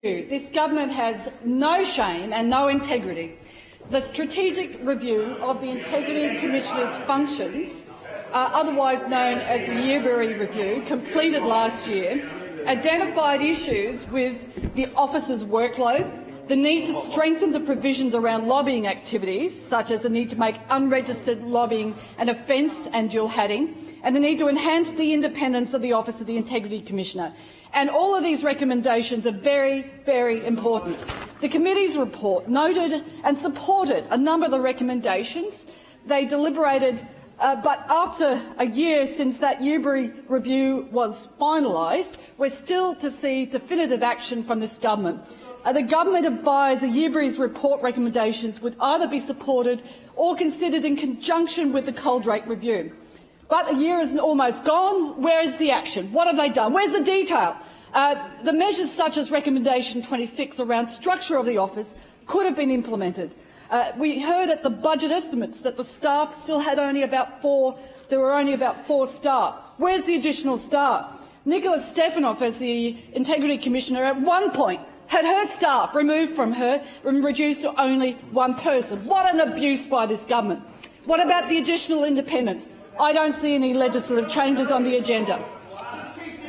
This government has no shame and no integrity. The strategic review of the Integrity Commissioner's functions, otherwise known as the Yearbury Review, completed last year, identified issues with the office's workload, the need to strengthen the provisions around lobbying activities, such as the need to make unregistered lobbying an offence and dual hatting, and the need to enhance the independence of the Office of the Integrity Commissioner. And all of these recommendations are very, very important. The committee's report noted and supported a number of the recommendations. They deliberated, but after a year since that Yearbury review was finalised, we're still to see definitive action from this government. The government advised the Yearbury's report recommendations would either be supported or considered in conjunction with the Coldrake review. But a year is almost gone. Where is the action? What have they done? Where's the detail? The measures such as recommendation 26 around structure of the office could have been implemented. We heard at the budget estimates that the staff still had only about there were only about 4 staff. Where's the additional staff? Nicola Stefanoff, as the Integrity Commissioner, at one point had her staff removed from her and reduced to only 1 person. What an abuse by this government. What about the additional independence? I don't see any legislative changes on the agenda.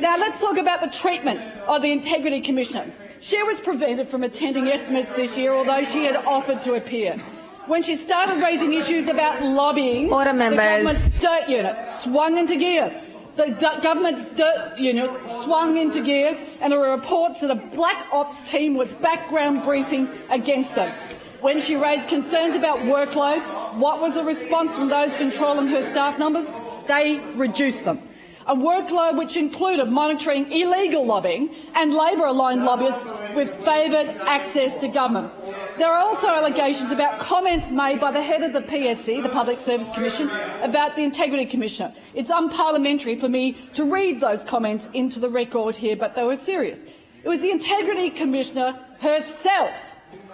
Now let's talk about the treatment of the Integrity Commissioner. She was prevented from attending estimates this year, although she had offered to appear. When she started raising issues about lobbying, the government's dirt unit swung into gear. The government's dirt unit swung into gear, and there were reports that a black ops team was background briefing against her. When she raised concerns about workload, what was the response from those controlling her staff numbers? They reduced them. A workload which included monitoring illegal lobbying and Labor-aligned lobbyists with favoured access to government. There are also allegations about comments made by the head of the PSC, the Public Service Commission, about the Integrity Commissioner. It's unparliamentary for me to read those comments into the record here, but they were serious. It was the Integrity Commissioner herself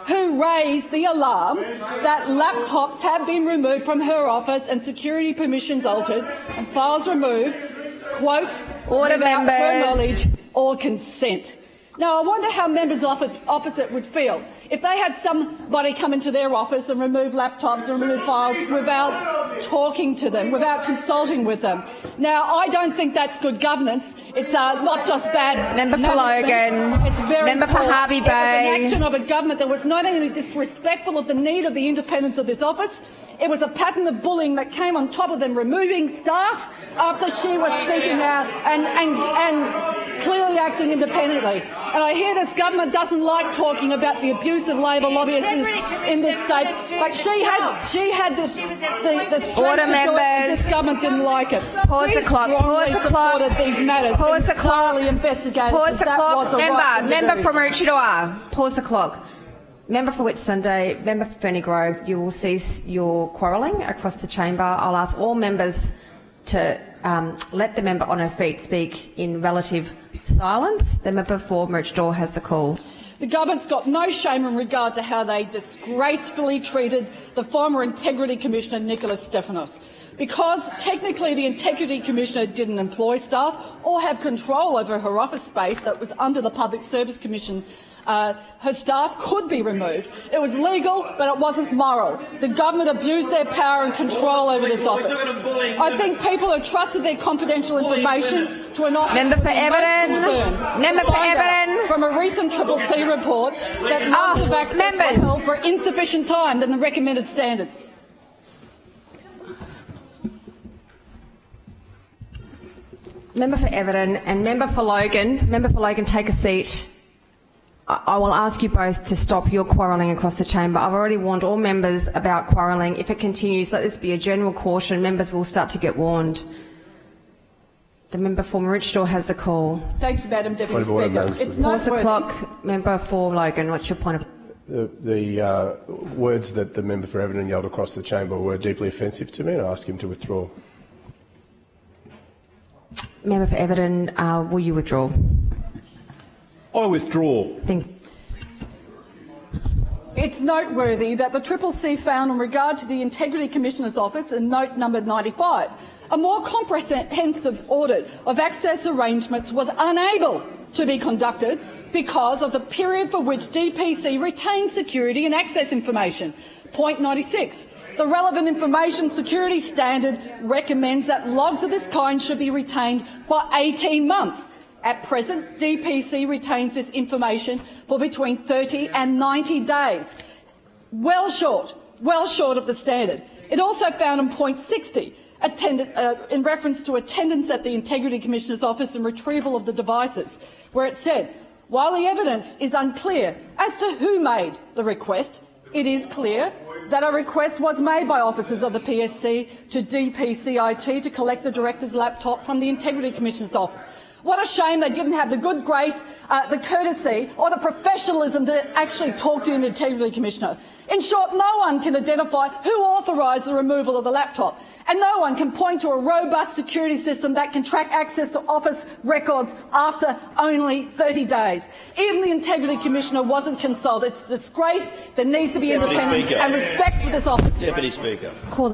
who raised the alarm that laptops have been removed from her office and security permissions altered and files removed, quote, without her knowledge or consent. Now, I wonder how members opposite would feel if they had somebody come into their office and remove laptops and remove files without talking to them, without consulting with them. Now, I don't think that's good governance. It's not just bad Member for Logan. It's very Member for Harvey Bay. It was an action of a government that was not only disrespectful of the need of the independence of this office, it was a pattern of bullying that came on top of them removing staff after she was speaking out and clearly acting independently. And I hear this government doesn't like talking about the abuse of Labor lobbyists in this state, but she had the strength to show it. This government didn't like it. Pause the clock. Pause the clock. These matters. Pause the clock. Investigated. Pause the clock. Member from Richard. Maroochydore. Pause the clock. Member for Whitsunday, member for Ferny Grove, you will cease your quarrelling across the chamber. I'll ask all members to let the member on her feet speak in relative silence. The member for Maroochydore has the call. The government's got no shame in regard to how they disgracefully treated the former Integrity Commissioner, Nicola Stefanoff. Because technically the Integrity Commissioner didn't employ staff or have control over her office space that was under the Public Service Commission, her staff could be removed. It was legal, but it wasn't moral. The government abused their power and control over this office. I think people have trusted their confidential information to an office. Member for Everton. Member for Everton. From a recent CCC report that lots of access were held for insufficient time than the recommended standards. Member for Everton and member for Logan. Member for Logan, take a seat. I will ask you both to stop your quarrelling across the chamber. I've already warned all members about quarrelling. If it continues, let this be a general caution. Members will start to get warned. The member for Maroochydore has the call. Thank you, Madam Deputy Speaker. It's pause the clock. Member for Logan, what's your point of... The words that the member for Everton yelled across the chamber were deeply offensive to me, and I ask him to withdraw. Member for Everton, will you withdraw? I withdraw. It's noteworthy that the CCC found in regard to the Integrity Commissioner's Office in note number 95, a more comprehensive audit of access arrangements was unable to be conducted because of the period for which DPC retained security and access information. Point 96. The relevant information security standard recommends that logs of this kind should be retained for 18 months. At present, DPC retains this information for between 30 and 90 days. Well short of the standard. It also found in point 60, in reference to attendance at the Integrity Commissioner's office and retrieval of the devices, where it said, while the evidence is unclear as to who made the request, it is clear that a request was made by officers of the PSC to DPCIT to collect the director's laptop from the Integrity Commissioner's office. What a shame they didn't have the good grace, the courtesy or the professionalism to actually talk to an Integrity Commissioner. In short, no one can identify who authorised the removal of the laptop, and no one can point to a robust security system that can track access to office records after only 30 days. Even the Integrity Commissioner wasn't consulted. It's a disgrace. There needs to be independence and respect for this office. Deputy Speaker.